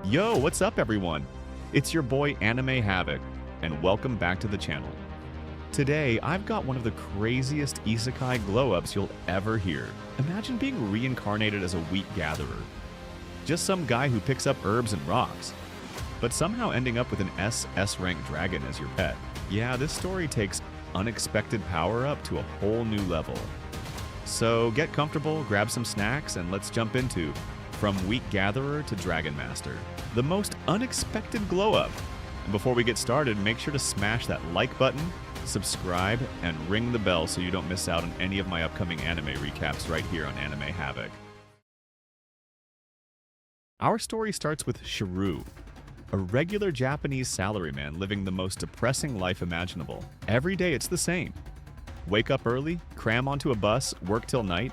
Yo, what's up everyone? It's your boy Anime Havocc, and welcome back to the channel. Today, I've got one of the craziest isekai glow-ups you'll ever hear. Imagine being reincarnated as a wheat gatherer. Just some guy who picks up herbs and rocks, but somehow ending up with an SS rank dragon as your pet. Yeah, this story takes unexpected power up to a whole new level. So get comfortable, grab some snacks, and let's jump into From Wheat Gatherer to Dragon Master, the most unexpected glow-up. And before we get started, make sure to smash that like button, subscribe, and ring the bell so you don't miss out on any of my upcoming anime recaps right here on Anime Havocc. Our story starts with Shirou, a regular Japanese salaryman living the most depressing life imaginable. Every day it's the same. Wake up early, cram onto a bus, work till night,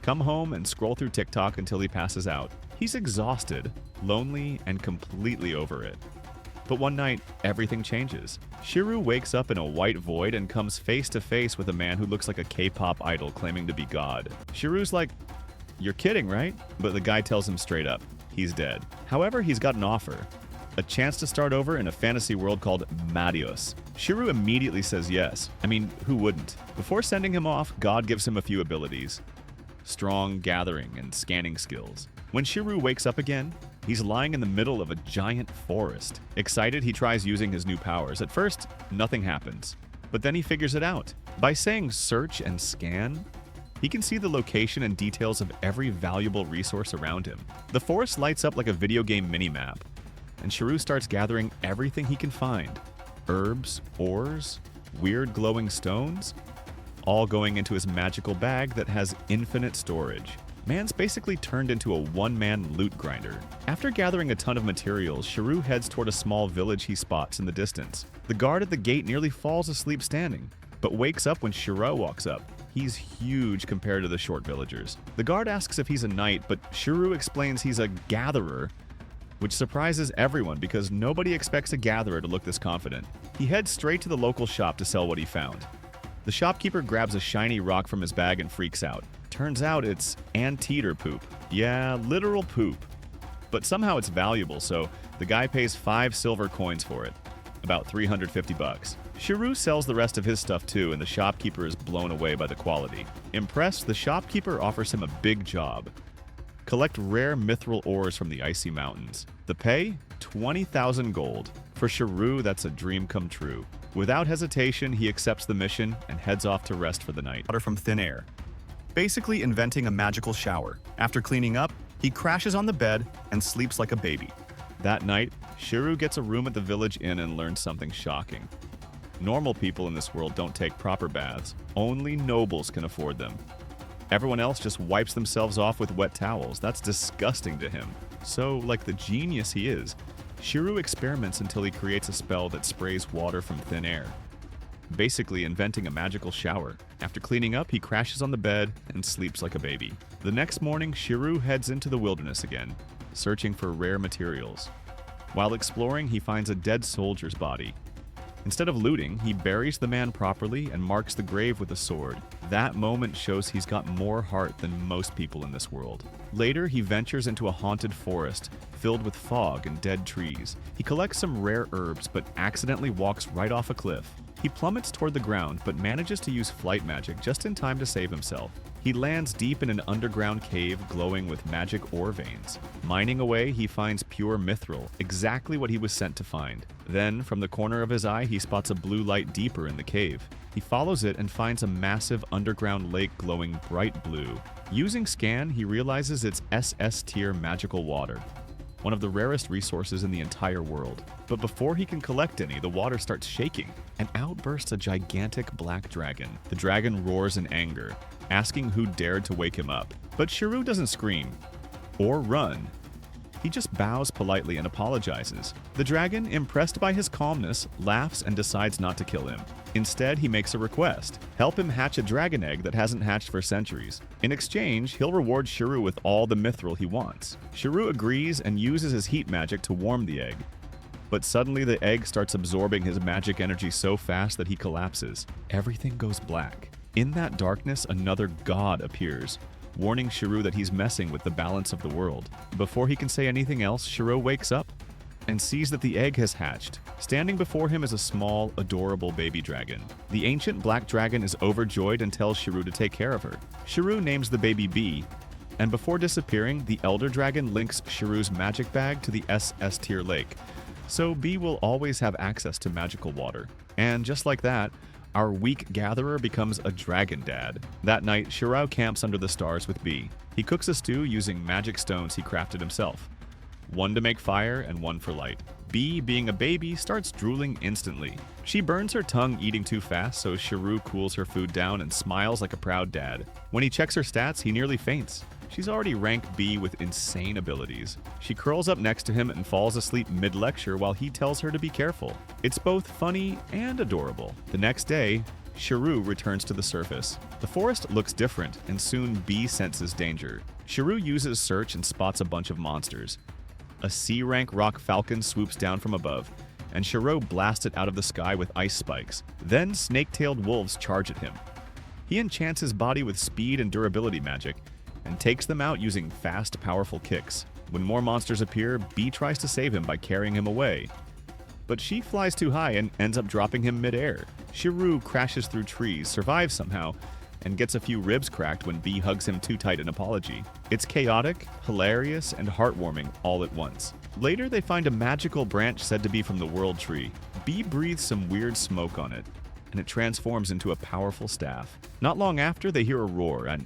come home and scroll through TikTok until he passes out. He's exhausted, lonely, and completely over it. But one night, everything changes. Shirou wakes up in a white void and comes face to face with a man who looks like a K-pop idol claiming to be God. Shirou's like, "You're kidding, right?" But the guy tells him straight up, he's dead. However, he's got an offer. A chance to start over in a fantasy world called Marios. Shirou immediately says yes. I mean, who wouldn't? Before sending him off, God gives him a few abilities. Strong gathering and scanning skills. When Shirou wakes up again, he's lying in the middle of a giant forest. Excited, he tries using his new powers. At first, nothing happens, but then he figures it out. By saying search and scan, he can see the location and details of every valuable resource around him. The forest lights up like a video game minimap, and Shirou starts gathering everything he can find. Herbs, ores, weird glowing stones, all going into his magical bag that has infinite storage. Man's basically turned into a one-man loot grinder. After gathering a ton of materials, Shirou heads toward a small village he spots in the distance. The guard at the gate nearly falls asleep standing, but wakes up when Shirou walks up. He's huge compared to the short villagers. The guard asks if he's a knight, but Shirou explains he's a gatherer, which surprises everyone because nobody expects a gatherer to look this confident. He heads straight to the local shop to sell what he found. The shopkeeper grabs a shiny rock from his bag and freaks out. Turns out it's anteater poop. Yeah, literal poop. But somehow it's valuable, so the guy pays 5 silver coins for it. About 350 bucks. Shirou sells the rest of his stuff too, and the shopkeeper is blown away by the quality. Impressed, the shopkeeper offers him a big job. Collect rare mithril ores from the icy mountains. The pay? 20,000 gold. For Shirou, that's a dream come true. Without hesitation, he accepts the mission and heads off to rest for the night. Water from thin air. Basically inventing a magical shower. After cleaning up, he crashes on the bed and sleeps like a baby. That night, Shirou gets a room at the village inn and learns something shocking. Normal people in this world don't take proper baths. Only nobles can afford them. Everyone else just wipes themselves off with wet towels. That's disgusting to him. So, like the genius he is, Shirou experiments until he creates a spell that sprays water from thin air, basically inventing a magical shower. After cleaning up, he crashes on the bed and sleeps like a baby. The next morning, Shirou heads into the wilderness again, searching for rare materials. While exploring, he finds a dead soldier's body. Instead of looting, he buries the man properly and marks the grave with a sword. That moment shows he's got more heart than most people in this world. Later, he ventures into a haunted forest filled with fog and dead trees. He collects some rare herbs but accidentally walks right off a cliff. He plummets toward the ground but manages to use flight magic just in time to save himself. He lands deep in an underground cave glowing with magic ore veins. Mining away, he finds pure mithril, exactly what he was sent to find. Then, from the corner of his eye, he spots a blue light deeper in the cave. He follows it and finds a massive underground lake glowing bright blue. Using scan, he realizes it's SS tier magical water, one of the rarest resources in the entire world. But before he can collect any, the water starts shaking, and out bursts a gigantic black dragon. The dragon roars in anger, asking who dared to wake him up. But Shirou doesn't scream or run. He just bows politely and apologizes. The dragon, impressed by his calmness, laughs and decides not to kill him. Instead, he makes a request. Help him hatch a dragon egg that hasn't hatched for centuries. In exchange, he'll reward Shirou with all the mithril he wants. Shirou agrees and uses his heat magic to warm the egg. But suddenly the egg starts absorbing his magic energy so fast that he collapses. Everything goes black. In that darkness, another god appears, warning Shirou that he's messing with the balance of the world. Before he can say anything else, Shirou wakes up and sees that the egg has hatched. Standing before him is a small, adorable baby dragon. The ancient black dragon is overjoyed and tells Shirou to take care of her. Shirou names the baby B, and before disappearing, the elder dragon links Shirou's magic bag to the SS tier lake, so B will always have access to magical water. And just like that, our weak gatherer becomes a dragon dad. That night, Shirou camps under the stars with B. He cooks a stew using magic stones he crafted himself. One to make fire and one for light. B, being a baby, starts drooling instantly. She burns her tongue eating too fast, so Shirou cools her food down and smiles like a proud dad. When he checks her stats, he nearly faints. She's already rank B with insane abilities. She curls up next to him and falls asleep mid-lecture while he tells her to be careful. It's both funny and adorable. The next day, Shirou returns to the surface. The forest looks different, and soon B senses danger. Shirou uses search and spots a bunch of monsters. A C-rank rock falcon swoops down from above, and Shirou blasts it out of the sky with ice spikes. Then snake-tailed wolves charge at him. He enchants his body with speed and durability magic, and takes them out using fast, powerful kicks. When more monsters appear, B tries to save him by carrying him away. But she flies too high and ends up dropping him mid-air. Shirou crashes through trees, survives somehow, and gets a few ribs cracked when B hugs him too tight in apology. It's chaotic, hilarious, and heartwarming all at once. Later, they find a magical branch said to be from the World Tree. B breathes some weird smoke on it, and it transforms into a powerful staff. Not long after, they hear a roar,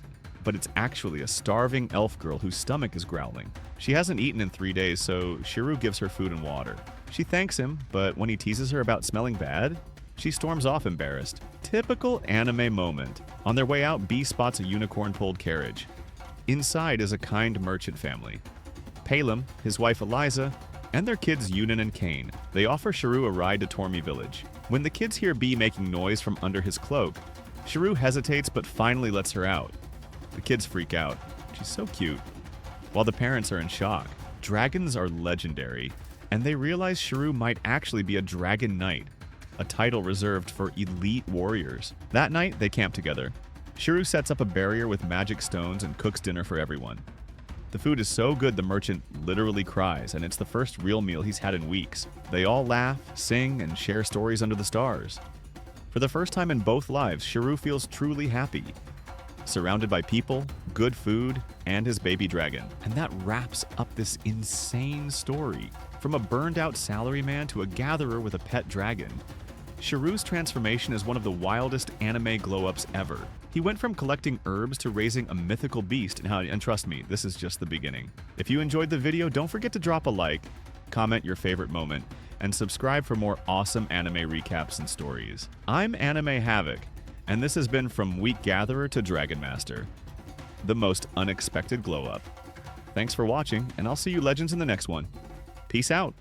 but it's actually a starving elf girl whose stomach is growling. She hasn't eaten in 3 days, so Shirou gives her food and water. She thanks him, but when he teases her about smelling bad, she storms off embarrassed. Typical anime moment. On their way out, B spots a unicorn-pulled carriage. Inside is a kind merchant family. Palem, his wife Eliza, and their kids Yunin and Kane. They offer Shirou a ride to Tormi village. When the kids hear B making noise from under his cloak, Shirou hesitates but finally lets her out. The kids freak out. She's so cute. While the parents are in shock. Dragons are legendary, and they realize Shirou might actually be a dragon knight, a title reserved for elite warriors. That night, they camp together. Shirou sets up a barrier with magic stones and cooks dinner for everyone. The food is so good the merchant literally cries, and it's the first real meal he's had in weeks. They all laugh, sing, and share stories under the stars. For the first time in both lives, Shirou feels truly happy, surrounded by people, good food, and his baby dragon. And that wraps up this insane story. From a burned-out salaryman to a gatherer with a pet dragon, Shirou's transformation is one of the wildest anime glow-ups ever. He went from collecting herbs to raising a mythical beast, and trust me, this is just the beginning. If you enjoyed the video, don't forget to drop a like, comment your favorite moment, and subscribe for more awesome anime recaps and stories. I'm Anime Havocc, and this has been From Weak Gatherer to Dragon Master, the most unexpected glow-up. Thanks for watching, and I'll see you legends in the next one. Peace out!